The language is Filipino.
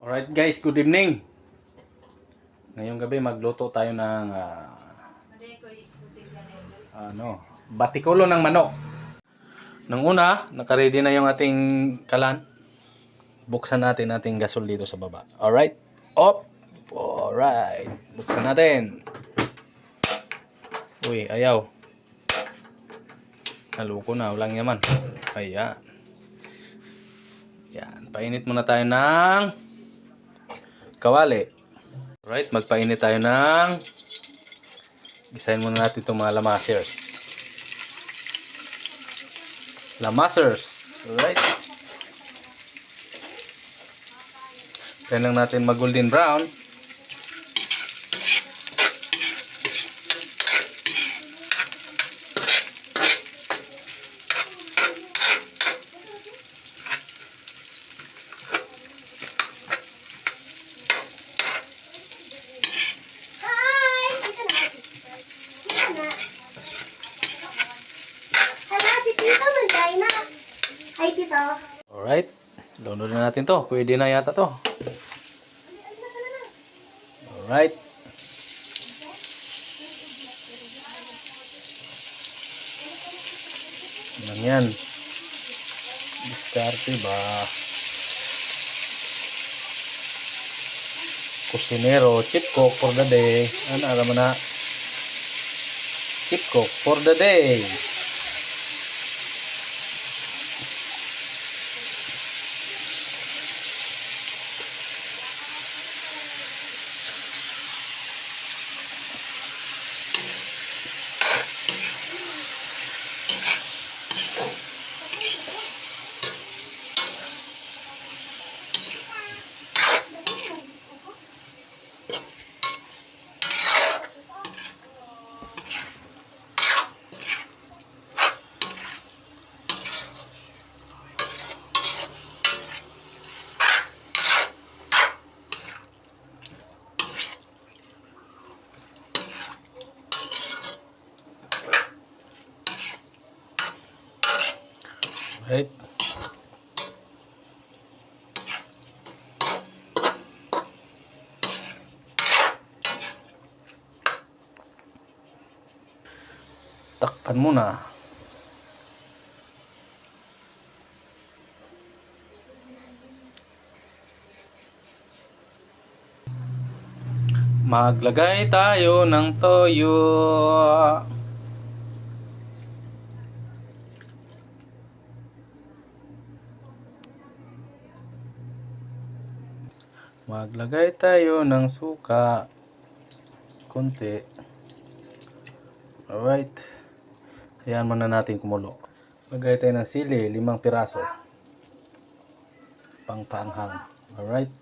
Alright guys, good evening. Ngayong gabi magluto tayo ng batikulo ng manok. Nang una, naka-ready na yung ating kalan. Buksan natin ating gasol dito sa baba. Alright? Op! Alright. Buksan natin. Uy, ayaw. Naluko na, walang yaman. Ayan. Yan, painit muna tayo ng kawali. Alright, magpainit tayo ng isahin muna natin itong mga lamasers. Alright. Kaya lang natin mag golden brown. Hi, Tito. Alright. Download na natin to. Pwede na yata to. Alright. Yan. Diskarte ba? Kusinero. Chip cook for the day. Ano alam mo na? Chip cook for the day. Right. Takpan muna. Maglagay tayo ng toyo. Maglagay tayo ng suka. Konti. Alright. Hayaan muna natin kumulo. Lagay tayo ng sili, 5 piraso. Pangpanghang. Alright.